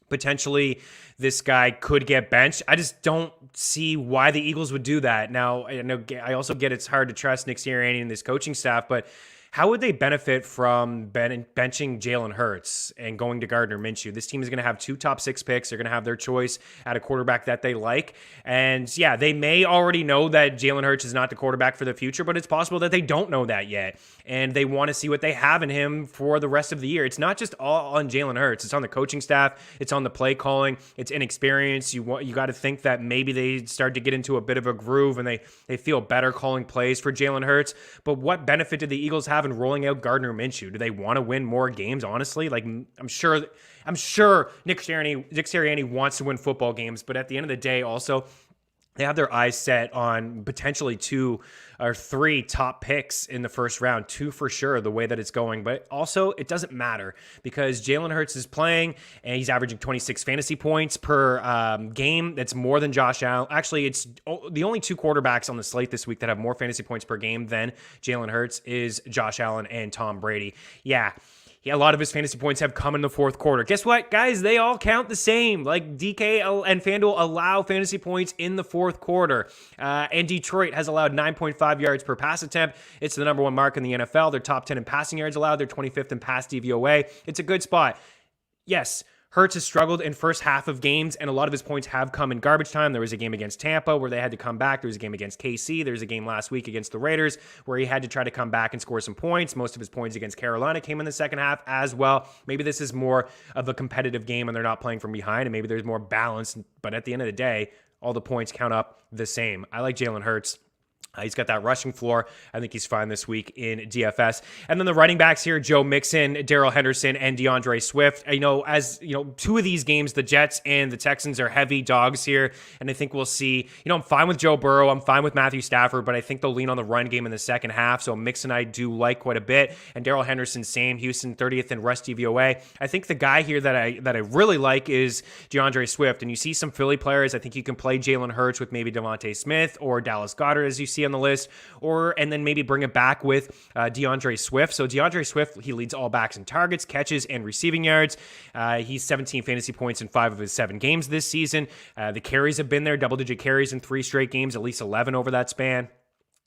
potentially this guy could get benched. I just don't see why the Eagles would do that. Now, I also get it's hard to trust Nick Sirianni and this coaching staff, but how would they benefit from benching Jalen Hurts and going to Gardner Minshew? This team is going to have 2 top 6 picks. They're going to have their choice at a quarterback that they like. And yeah, they may already know that Jalen Hurts is not the quarterback for the future, but it's possible that they don't know that yet. And they want to see what they have in him for the rest of the year. It's not just all on Jalen Hurts. It's on the coaching staff. It's on the play calling. It's inexperience. You got to think that maybe they start to get into a bit of a groove and they feel better calling plays for Jalen Hurts. But what benefit did the Eagles have in rolling out Gardner Minshew? Do they want to win more games, honestly? Like, I'm sure Nick Sirianni wants to win football games, but at the end of the day, also, they have their eyes set on potentially 2 or 3 top picks in the first round, 2 for sure, the way that it's going. But also, it doesn't matter because Jalen Hurts is playing and he's averaging 26 fantasy points per game. That's more than Josh Allen. Actually, it's the only 2 quarterbacks on the slate this week that have more fantasy points per game than Jalen Hurts is Josh Allen and Tom Brady. Yeah, a lot of his fantasy points have come in the fourth quarter. Guess what, guys? They all count the same. Like DK and FanDuel allow fantasy points in the fourth quarter. And Detroit has allowed 9.5 yards per pass attempt. It's the number 1 mark in the NFL. They're top 10 in passing yards allowed. They're 25th in pass DVOA. It's a good spot. Yes, Hurts has struggled in first half of games, and a lot of his points have come in garbage time. There was a game against Tampa where they had to come back. There was a game against KC. There was a game last week against the Raiders where he had to try to come back and score some points. Most of his points against Carolina came in the second half as well. Maybe this is more of a competitive game and they're not playing from behind, and maybe there's more balance. But at the end of the day, all the points count up the same. I like Jalen Hurts. He's got that rushing floor. I think he's fine this week in DFS. And then the running backs here, Joe Mixon, Darrell Henderson, and Deandre Swift. As 2 of these games, the Jets and the Texans are heavy dogs here. And I think we'll see, I'm fine with Joe Burrow. I'm fine with Matthew Stafford, but I think they'll lean on the run game in the second half. So Mixon I do like quite a bit. And Darrell Henderson, same. Houston 30th in rush DVOA. I think the guy here that I really like is Deandre Swift. And you see some Philly players. I think you can play Jalen Hurts with maybe Devonte Smith or Dallas Goedert as you see on the list, and then maybe bring it back with Deandre Swift. So Deandre Swift, he leads all backs in targets, catches, and receiving yards. He's 17 fantasy points in 5 of his 7 games this season. The carries have been there, double-digit carries in 3 straight games, at least 11 over that span.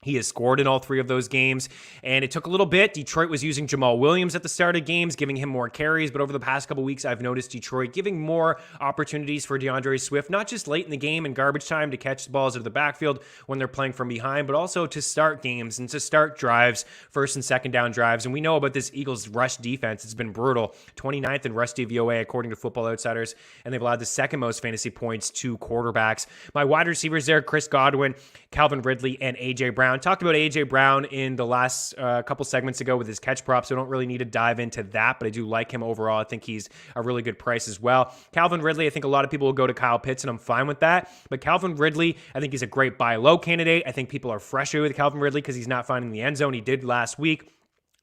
He has scored in all 3 of those games, and it took a little bit. Detroit was using Jamal Williams at the start of games, giving him more carries, but over the past couple weeks, I've noticed Detroit giving more opportunities for Deandre Swift, not just late in the game and garbage time to catch the balls out of the backfield when they're playing from behind, but also to start games and to start drives, first and second down drives. And we know about this Eagles rush defense. It's been brutal. 29th in rush DVOA, according to Football Outsiders, and they've allowed the second most fantasy points to quarterbacks. My wide receivers there, Chris Godwin, Calvin Ridley, and A.J. Brown. Talked about A.J. Brown in the last couple segments ago with his catch prop, so I don't really need to dive into that, but I do like him overall. I think he's a really good price as well. Calvin Ridley, I think a lot of people will go to Kyle Pitts, and I'm fine with that. But Calvin Ridley, I think he's a great buy low candidate. I think people are frustrated with Calvin Ridley because he's not finding the end zone. He did last week.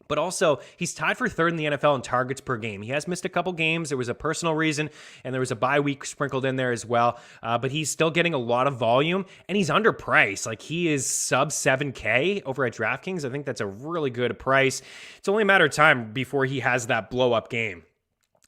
But also, he's tied for 3rd in the NFL in targets per game. He has missed a couple games. There was a personal reason, and there was a bye week sprinkled in there as well. But he's still getting a lot of volume, and he's underpriced. Like, he is sub 7K over at DraftKings. I think that's a really good price. It's only a matter of time before he has that blow-up game.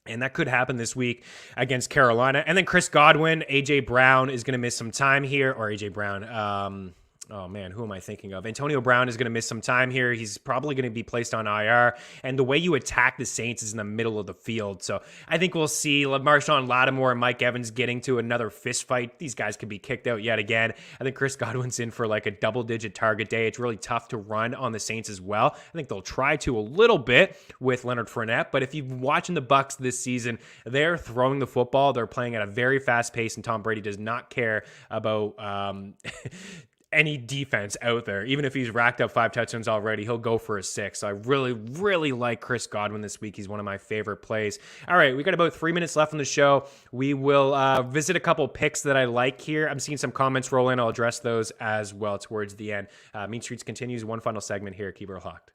And that could happen this week against Carolina. And then Chris Godwin, A.J. Brown is going to miss some time here. Or A.J. Brown, oh man, who am I thinking of? Antonio Brown is going to miss some time here. He's probably going to be placed on IR. And the way you attack the Saints is in the middle of the field. So I think we'll see Marshawn Lattimore and Mike Evans getting to another fist fight. These guys could be kicked out yet again. I think Chris Godwin's in for like a double-digit target day. It's really tough to run on the Saints as well. I think they'll try to a little bit with Leonard Fournette. But if you've been watching the Bucs this season, they're throwing the football. They're playing at a very fast pace, and Tom Brady does not care about any defense out there. Even if he's racked up 5 touchdowns already, he'll go for a 6. So I really, really like Chris Godwin this week. He's one of my favorite plays. All right, we got about 3 minutes left on the show. We will visit a couple picks that I like here. I'm seeing some comments roll in. I'll address those as well towards the end. Mean Streets continues. One final segment here. Keep it locked.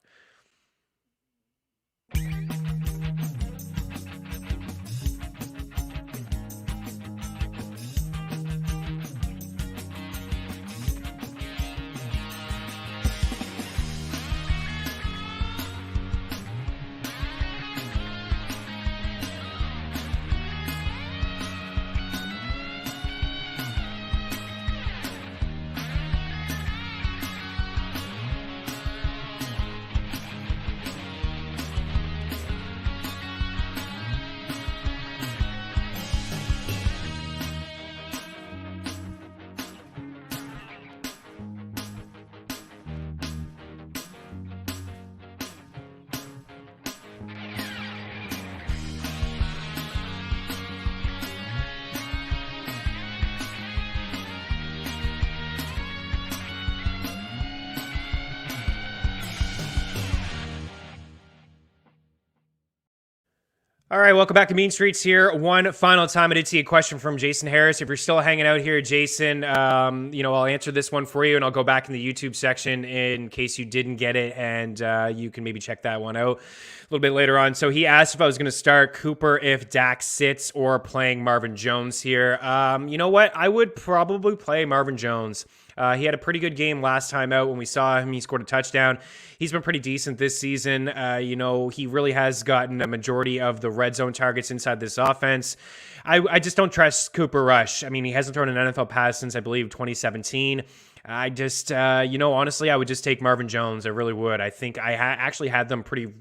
All right, welcome back to Mean Streets here. One final time, I did see a question from Jason Harris. If you're still hanging out here, Jason, I'll answer this one for you, and I'll go back in the YouTube section in case you didn't get it, and you can maybe check that one out a little bit later on. So he asked if I was going to start Cooper if Dak sits or playing Marvin Jones here. You know what? I would probably play Marvin Jones. He had a pretty good game last time out when we saw him. He scored a touchdown. He's been pretty decent this season. He really has gotten a majority of the red zone targets inside this offense. I just don't trust Cooper Rush. I mean, he hasn't thrown an NFL pass since, I believe, 2017. I just, honestly, I would just take Marvin Jones. I really would. I think I actually had them pretty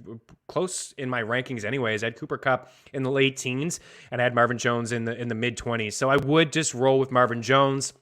close in my rankings anyways. I had Cooper Kupp in the late teens, and I had Marvin Jones in the mid-20s. So I would just roll with Marvin Jones.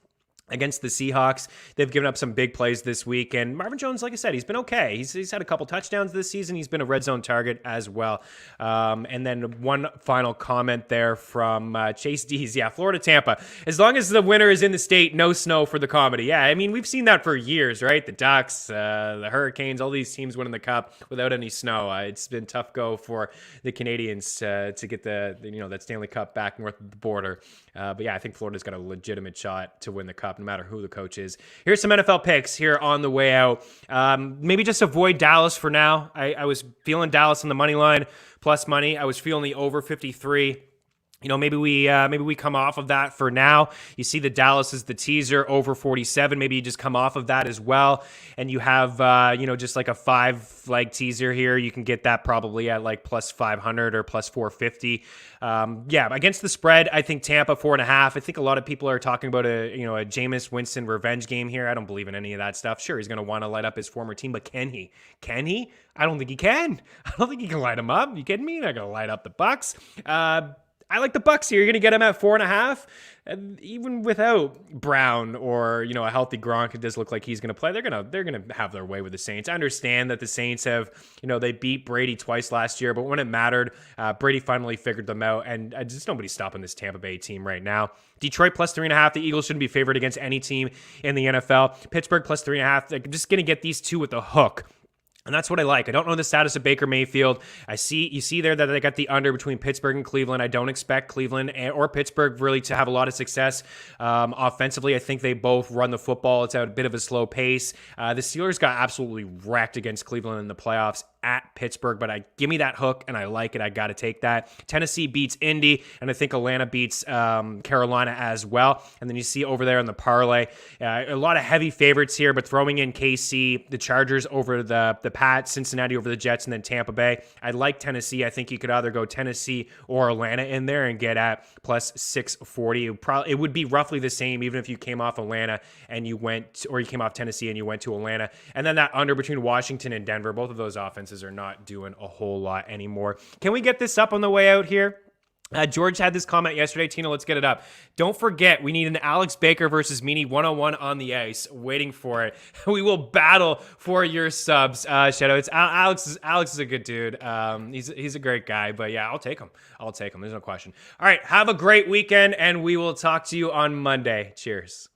Against the Seahawks, they've given up some big plays this week, and Marvin Jones, like I said, he's been okay. He's had a couple touchdowns this season. He's been a red zone target as well. And then one final comment there from Chase Dees. Yeah, Florida, Tampa. As long as the winner is in the state, no snow for the comedy. Yeah, I mean, we've seen that for years, right? The Ducks, the Hurricanes, all these teams winning the Cup without any snow. It's been tough go for the Canadians to get that Stanley Cup back north of the border. But yeah, I think Florida's got a legitimate shot to win the Cup, no matter who the coach is. Here's some NFL picks here on the way out. Maybe just avoid Dallas for now. I was feeling Dallas on the money line plus money. I was feeling the over 53. Maybe we come off of that for now. You see the Dallas is the teaser over 47. Maybe you just come off of that as well, and you have just like a 5-leg teaser here. You can get that probably at like plus 500 or plus 450. Against the spread, I think Tampa 4.5. I think a lot of people are talking about a Jameis Winston revenge game here. I don't believe in any of that stuff. Sure, he's going to want to light up his former team, but can he? Can he? I don't think he can. I don't think he can light him up. You kidding me? You're not going to light up the Bucs. I like the Bucs here. You're going to get them at 4.5. Even without Brown or, a healthy Gronk, it does look like he's going to play. They're going to have their way with the Saints. I understand that the Saints have, they beat Brady twice last year, but when it mattered, Brady finally figured them out, and just nobody's stopping this Tampa Bay team right now. Detroit plus 3.5. The Eagles shouldn't be favored against any team in the NFL. Pittsburgh plus 3.5. They're just going to get these two with a hook. And that's what I like. I don't know the status of Baker Mayfield. You see there that they got the under between Pittsburgh and Cleveland. I don't expect Cleveland or Pittsburgh really to have a lot of success offensively. I think they both run the football. It's at a bit of a slow pace. The Steelers got absolutely wrecked against Cleveland in the playoffs at Pittsburgh, but give me that hook, and I like it. I got to take that. Tennessee beats Indy, and I think Atlanta beats Carolina as well. And then you see over there in the parlay, a lot of heavy favorites here, but throwing in KC, the Chargers over the Pats, Cincinnati over the Jets, and then Tampa Bay. I like Tennessee. I think you could either go Tennessee or Atlanta in there and get at plus 640. It would be roughly the same even if you came off Atlanta and you came off Tennessee and you went to Atlanta. And then that under between Washington and Denver, both of those offenses are not doing a whole lot anymore. Can we get this up on the way out here? George had this comment yesterday. Tina, let's get it up. Don't forget, we need an Alex Baker versus Meaney 101 on the ice. Waiting for it. We will battle for your subs. Shadow, Alex is a good dude. He's a great guy, but yeah, I'll take him. There's no question. All right, have a great weekend, and we will talk to you on Monday. Cheers.